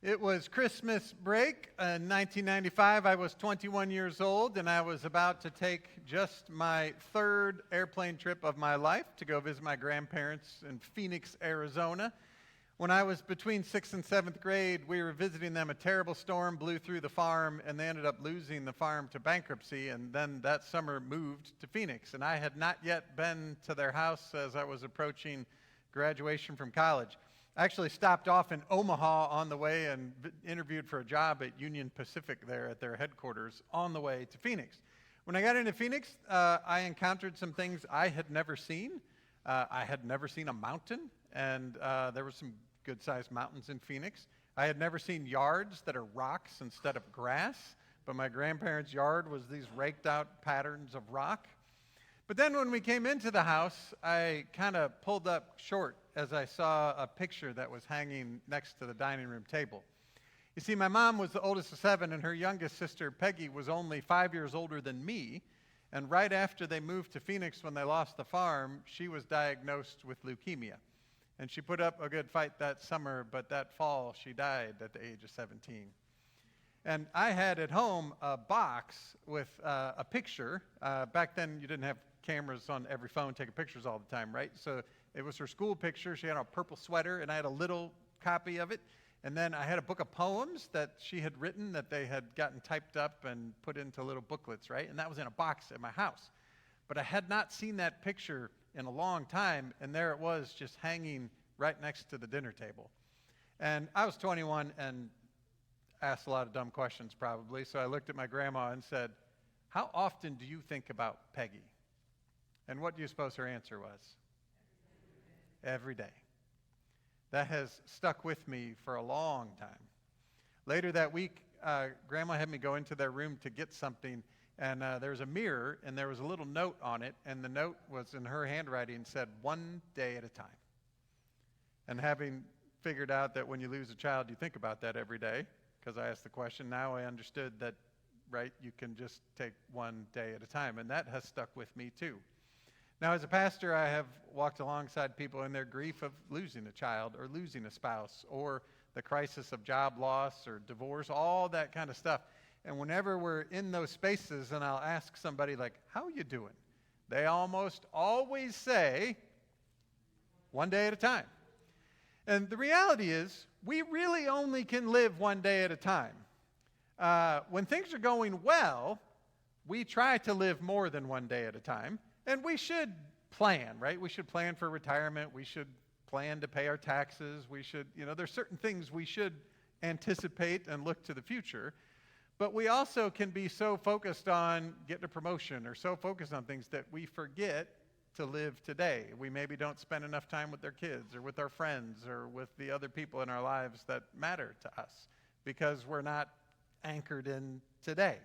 It was Christmas break in 1995. I was 21 years old, and I was about to take just my third airplane trip of my life to go visit my grandparents in Phoenix, Arizona. When I was between 6th and 7th grade, we were visiting them. A terrible storm blew through the farm, and they ended up losing the farm to bankruptcy, and then that summer moved to Phoenix. And I had not yet been to their house as I was approaching graduation from college. I actually stopped off in Omaha on the way and interviewed for a job at Union Pacific there at their headquarters on the way to Phoenix. When I got into Phoenix, I encountered some things I had never seen. I had never seen a mountain, and there were some good-sized mountains in Phoenix. I had never seen yards that are rocks instead of grass, but my grandparents' yard was these raked-out patterns of rock. But then when we came into the house, I kind of pulled up short as I saw a picture that was hanging next to the dining room table. You see, my mom was the oldest of 7, and her youngest sister, Peggy, was only 5 years older than me. And right after they moved to Phoenix when they lost the farm, she was diagnosed with leukemia. And she put up a good fight that summer, but that fall she died at the age of 17. And I had at home a box with a picture. Back then you didn't have cameras on every phone taking pictures all the time, right? So it was her school picture. She had a purple sweater, and I had a little copy of it. And then I had a book of poems that she had written that they had gotten typed up and put into little booklets, right? And that was in a box at my house. But I had not seen that picture in a long time, and there it was just hanging right next to the dinner table. And I was 21 and asked a lot of dumb questions probably, so I looked at my grandma and said, "How often do you think about Peggy?" And what do you suppose her answer was? Every day. That has stuck with me for a long time. Later that week, Grandma had me go into their room to get something, and there was a mirror, and there was a little note on it, and the note was in her handwriting, said, "One day at a time." And having figured out that when you lose a child, you think about that every day, because I asked the question, now I understood that, right, you can just take one day at a time, and that has stuck with me too. Now, as a pastor, I have walked alongside people in their grief of losing a child or losing a spouse or the crisis of job loss or divorce, all that kind of stuff. And whenever we're in those spaces and I'll ask somebody like, "How you doing?" they almost always say, "One day at a time." And the reality is, we really only can live one day at a time. When things are going well, we try to live more than one day at a time. And we should plan, right? We should plan for retirement. We should plan to pay our taxes. We should, there's certain things we should anticipate and look to the future. But we also can be so focused on getting a promotion or so focused on things that we forget to live today. We maybe don't spend enough time with our kids or with our friends or with the other people in our lives that matter to us because we're not anchored in today.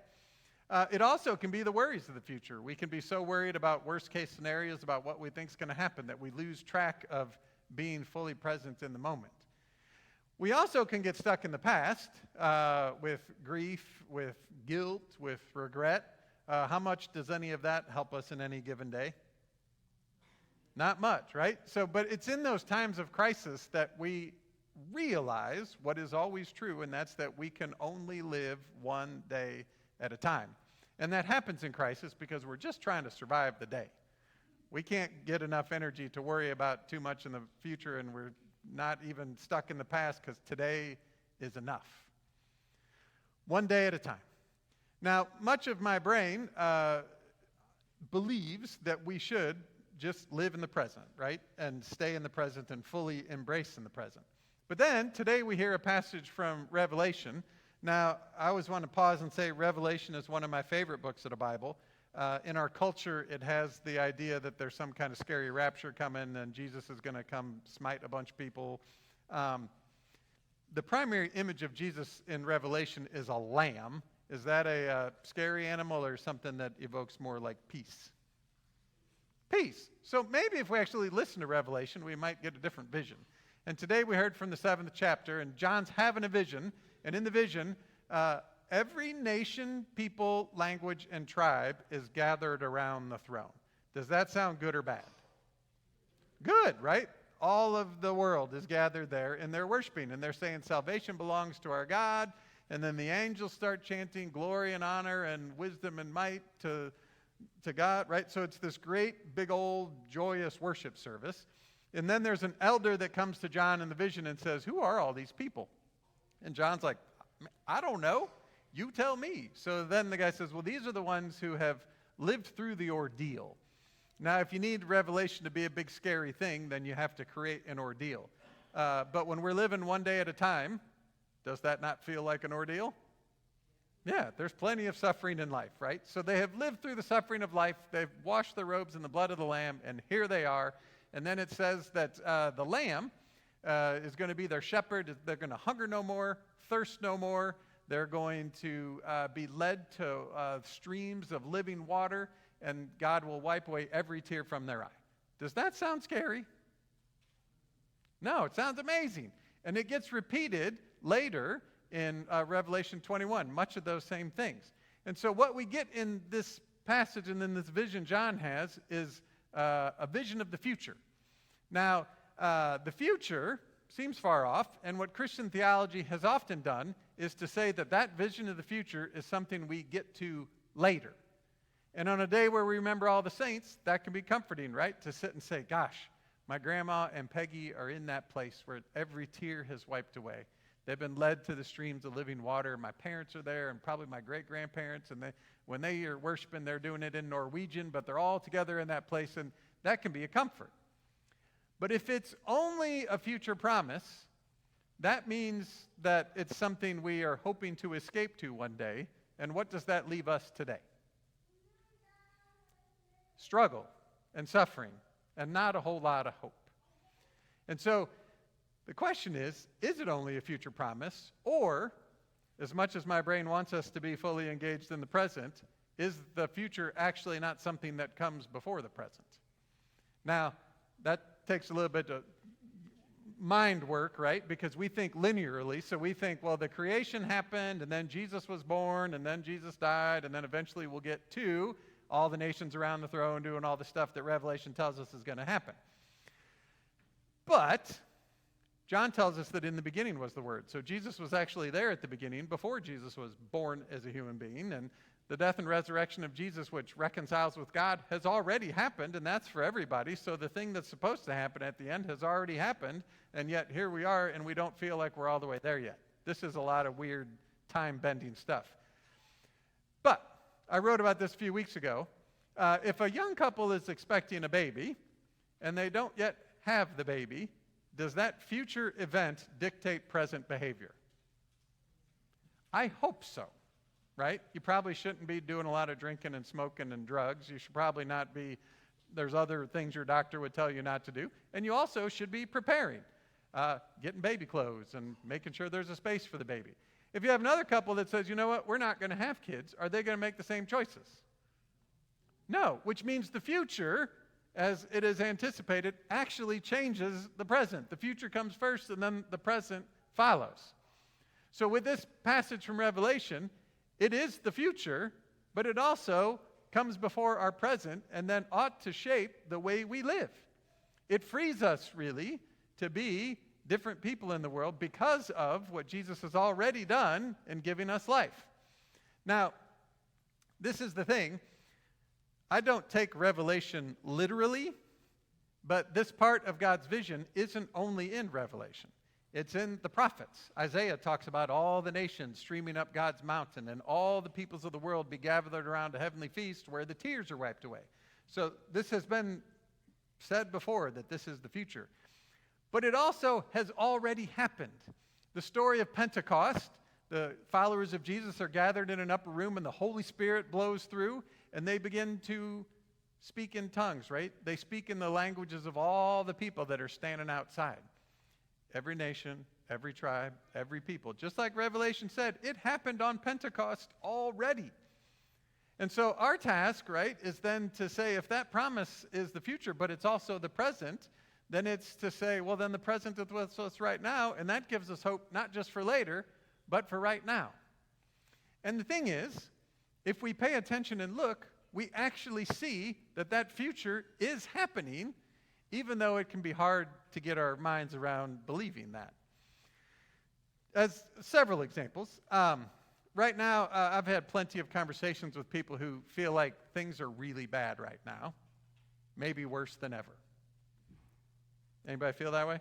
It also can be the worries of the future. We can be so worried about worst-case scenarios, about what we think is going to happen, that we lose track of being fully present in the moment. We also can get stuck in the past with grief, with guilt, with regret. How much does any of that help us in any given day? Not much, right? But it's in those times of crisis that we realize what is always true, and that's that we can only live one day at a time. And that happens in crisis because we're just trying to survive the day. We can't get enough energy to worry about too much in the future, and we're not even stuck in the past because today is enough. One day at a time. Now, much of my brain believes that we should just live in the present, right? And stay in the present and fully embrace in the present. But then, today we hear a passage from Revelation. Now, I always want to pause and say Revelation is one of my favorite books of the Bible. In our culture, it has the idea that there's some kind of scary rapture coming and Jesus is going to come smite a bunch of people. The primary image of Jesus in Revelation is a lamb. Is that a scary animal or something that evokes more like peace? Peace. So maybe if we actually listen to Revelation, we might get a different vision. And today we heard from the 7th chapter, and John's having a vision. And in the vision, every nation, people, language, and tribe is gathered around the throne. Does that sound good or bad? Good, right? all of the world is gathered there, and they're worshiping, and they're saying salvation belongs to our God. And then the angels start chanting glory and honor and wisdom and might to God, right? So it's this great, big, old, joyous worship service. And then there's an elder that comes to John in the vision and says, who are all these people? And John's like, I don't know. You tell me. So then the guy says, well, these are the ones who have lived through the ordeal. Now, if you need revelation to be a big, scary thing, then you have to create an ordeal. But when we're living one day at a time, does that not feel like an ordeal? Yeah, there's plenty of suffering in life, right? So they have lived through the suffering of life. They've washed their robes in the blood of the Lamb, and here they are. And then it says that the Lamb is going to be their shepherd. They're going to hunger no more, thirst no more. They're going to be led to streams of living water, and God will wipe away every tear from their eye. Does that sound scary? No, it sounds amazing. And it gets repeated later in Revelation 21, much of those same things. And so what we get in this passage and in this vision John has is a vision of the future. Now, the future seems far off, and what Christian theology has often done is to say that that vision of the future is something we get to later. And on a day where we remember all the saints, that can be comforting, right? To sit and say, gosh, my grandma and Peggy are in that place where every tear has wiped away. They've been led to the streams of living water. My parents are there, and probably my great-grandparents. And when they are worshiping, they're doing it in Norwegian, but they're all together in that place, and that can be a comfort. But if it's only a future promise, that means that it's something we are hoping to escape to one day. And what does that leave us today? Struggle and suffering, and not a whole lot of hope. And so the question is it only a future promise? Or, as much as my brain wants us to be fully engaged in the present, is the future actually not something that comes before the present? Now, that takes a little bit of mind work, right? Because we think linearly. So we think, well, the creation happened, and then Jesus was born, and then Jesus died, and then eventually we'll get to all the nations around the throne doing all the stuff that Revelation tells us is going to happen. But John tells us that in the beginning was the Word. So Jesus was actually there at the beginning before Jesus was born as a human being. And the death and resurrection of Jesus, which reconciles with God, has already happened, and that's for everybody. So the thing that's supposed to happen at the end has already happened, and yet here we are, and we don't feel like we're all the way there yet. This is a lot of weird time-bending stuff. But I wrote about this a few weeks ago. If a young couple is expecting a baby, and they don't yet have the baby, does that future event dictate present behavior? I hope so, right? You probably shouldn't be doing a lot of drinking and smoking and drugs. You should probably not be, there's other things your doctor would tell you not to do. And you also should be preparing, getting baby clothes and making sure there's a space for the baby. If you have another couple that says, you know what, we're not going to have kids, are they going to make the same choices? No, which means the future, as it is anticipated, actually changes the present. The future comes first, and then the present follows. So with this passage from Revelation, it is the future, but it also comes before our present and then ought to shape the way we live. It frees us, really, to be different people in the world because of what Jesus has already done in giving us life. Now, this is the thing. I don't take Revelation literally, but this part of God's vision isn't only in Revelation. It's in the prophets. Isaiah talks about all the nations streaming up God's mountain and all the peoples of the world be gathered around a heavenly feast where the tears are wiped away. So this has been said before that this is the future. But it also has already happened. The story of Pentecost, the followers of Jesus are gathered in an upper room and the Holy Spirit blows through and they begin to speak in tongues, right? They speak in the languages of all the people that are standing outside. Every nation, every tribe, every people. Just like Revelation said, it happened on Pentecost already. And so our task, right, is then to say if that promise is the future, but it's also the present, then it's to say, well, then the present is with us right now, and that gives us hope not just for later, but for right now. And the thing is, if we pay attention and look, we actually see that that future is happening even though it can be hard to get our minds around believing that. As several examples, right now I've had plenty of conversations with people who feel like things are really bad right now, maybe worse than ever. Anybody feel that way?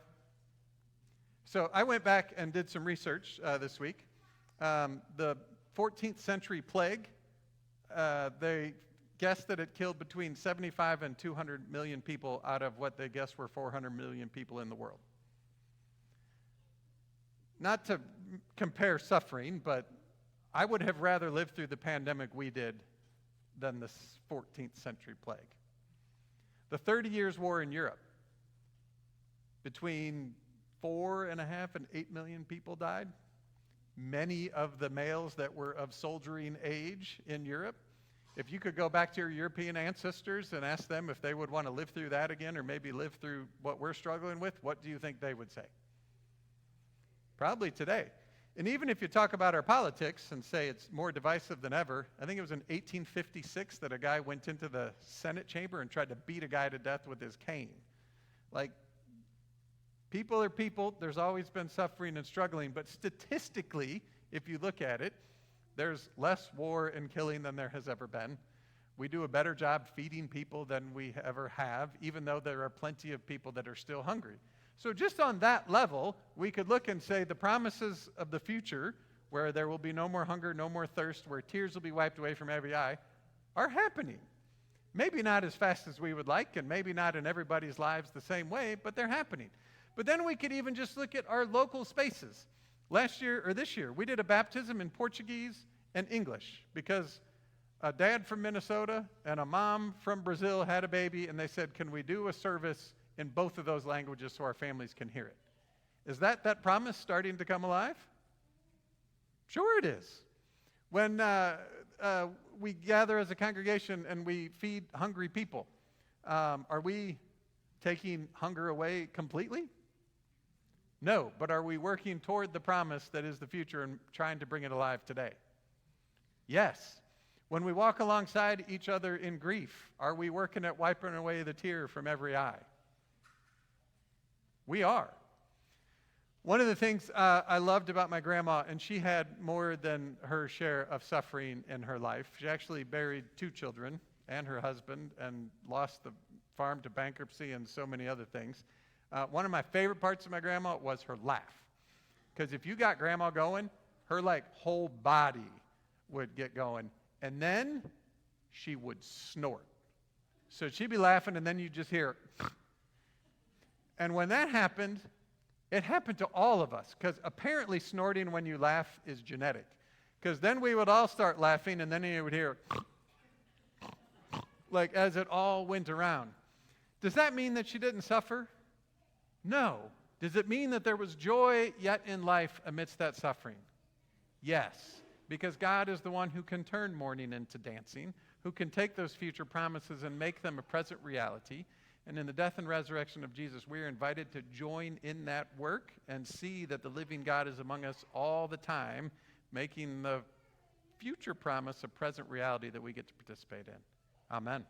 So I went back and did some research this week. The 14th century plague, they guessed that it killed between 75 and 200 million people out of what they guessed were 400 million people in the world. Not to compare suffering, but I would have rather lived through the pandemic we did than the 14th century plague. The 30 Years' War in Europe, between 4.5 and 8 million people died. Many of the males that were of soldiering age in Europe. If you could go back to your European ancestors and ask them if they would want to live through that again or maybe live through what we're struggling with, what do you think they would say? Probably today. And even if you talk about our politics and say it's more divisive than ever, I think it was in 1856 that a guy went into the Senate chamber and tried to beat a guy to death with his cane. Like, people are people. There's always been suffering and struggling. But statistically, if you look at it, there's less war and killing than there has ever been. We do a better job feeding people than we ever have, even though there are plenty of people that are still hungry. So just on that level, we could look and say the promises of the future, where there will be no more hunger, no more thirst, where tears will be wiped away from every eye, are happening. Maybe not as fast as we would like, and maybe not in everybody's lives the same way, but they're happening. But then we could even just look at our local spaces. This year, we did a baptism in Portuguese and English because a dad from Minnesota and a mom from Brazil had a baby, and they said, can we do a service in both of those languages so our families can hear it? Is that promise starting to come alive? Sure it is. When we gather as a congregation and we feed hungry people, are we taking hunger away completely? No, but are we working toward the promise that is the future and trying to bring it alive today? Yes. When we walk alongside each other in grief, are we working at wiping away the tear from every eye? We are. One of the things I loved about my grandma, and she had more than her share of suffering in her life. She actually buried 2 children and her husband and lost the farm to bankruptcy and so many other things. One of my favorite parts of my grandma was her laugh. Because if you got grandma going, her whole body would get going. And then she would snort. So she'd be laughing and then you just hear. And when that happened, it happened to all of us. Because apparently snorting when you laugh is genetic. Because then we would all start laughing and then you would hear as it all went around. Does that mean that she didn't suffer? No. Does it mean that there was joy yet in life amidst that suffering? Yes, because God is the one who can turn mourning into dancing, who can take those future promises and make them a present reality. And in the death and resurrection of Jesus, we are invited to join in that work and see that the living God is among us all the time, making the future promise a present reality that we get to participate in. Amen.